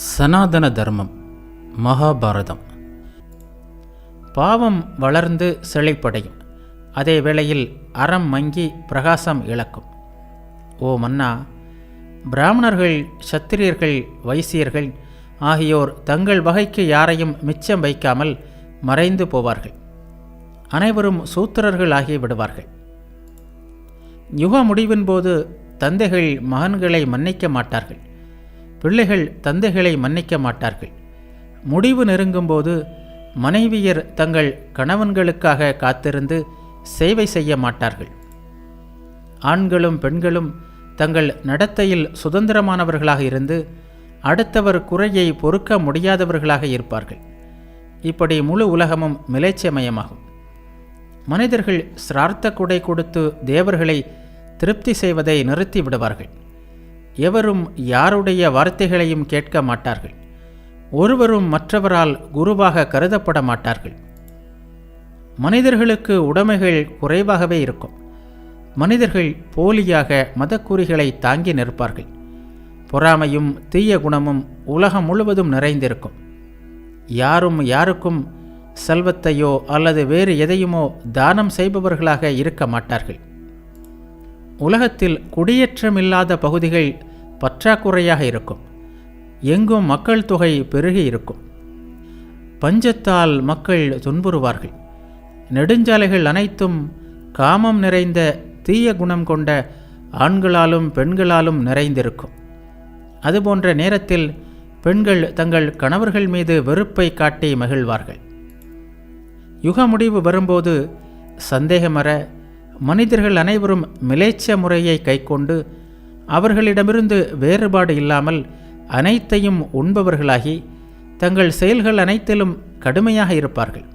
சனாதன தர்மம். மகாபாரதம். பாவம் வளர்ந்து செழிப்படையும், அதே வேளையில் அறம் மங்கி பிரகாசம் இழக்கும். ஓ மன்னா, பிராமணர்கள், சத்திரியர்கள், வைசியர்கள் ஆகியோர் தங்கள் வகைக்கு யாரையும் மிச்சம் வைக்காமல் மறைந்து போவார்கள். அனைவரும் சூத்திரர்கள் ஆகி விடுவார்கள். யுக முடிவின் போது தந்தைகள் மகன்களை மன்னிக்க மாட்டார்கள், பிள்ளைகள் தந்தைகளை மன்னிக்க மாட்டார்கள். முடிவு நெருங்கும்போது மனைவியர் தங்கள் கணவன்களுக்காக காத்திருந்து சேவை செய்ய மாட்டார்கள். ஆண்களும் பெண்களும் தங்கள் நடத்தையில் சுதந்திரமானவர்களாக இருந்து அடுத்தவர் குறையை பொறுக்க முடியாதவர்களாக இருப்பார்கள். இப்படி முழு உலகமும் மிலேச்சமயமாகும். மனிதர்கள் சிரார்த்த குடை கொடுத்து தேவர்களை திருப்தி செய்வதை நிறுத்தி விடுவார்கள். எவரும் யாருடைய வார்த்தைகளையும் கேட்க மாட்டார்கள். ஒருவரும் மற்றவரால் குருவாக கருதப்பட மாட்டார்கள். மனிதர்களுக்கு உடைமைகள் குறைவாகவே இருக்கும். மனிதர்கள் போலியாக மதக்குறிகளை தாங்கி நிற்பார்கள். பொறாமையும் தீய குணமும் உலகம் முழுவதும் நிறைந்திருக்கும். யாரும் யாருக்கும் செல்வத்தையோ அல்லது வேறு எதையுமோ தானம் செய்பவர்களாக இருக்க மாட்டார்கள். உலகத்தில் குடியேற்றமில்லாத பகுதிகள் பற்றாக்குறையாக இருக்கும். எங்கும் மக்கள் தொகை பெருகி இருக்கும். பஞ்சத்தால் மக்கள் துன்புறுவார்கள். நெடுஞ்சாலைகள் அனைத்தும் காமம் நிறைந்த தீய குணம் கொண்ட ஆண்களாலும் பெண்களாலும் நிறைந்திருக்கும். அதுபோன்ற நேரத்தில் பெண்கள் தங்கள் கணவர்கள் மீது வெறுப்பை காட்டி மகிழ்வார்கள். யுக முடிவு வரும்போது சந்தேகமற மனிதர்கள் அனைவரும் மிலேச்ச முறையை கைக்கொண்டு அவர்களிடமிருந்து வேறுபாடு இல்லாமல் அனைத்தையும் உண்பவர்களாகி தங்கள் செயல்கள் அனைத்திலும் கடுமையாக இருப்பார்கள்.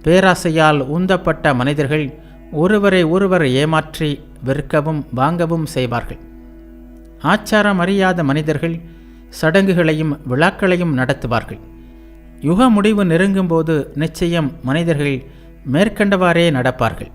பேராசையால் உந்தப்பட்ட மனிதர்கள் ஒருவரை ஒருவர் ஏமாற்றி விற்கவும் வாங்கவும் செய்வார்கள். ஆச்சாரம் அறியாத மனிதர்கள் சடங்குகளையும் விழாக்களையும் நடத்துவார்கள். யுக முடிவு நெருங்கும்போது நிச்சயம் மனிதர்கள் மேற்கண்டவாறே நடப்பார்கள்.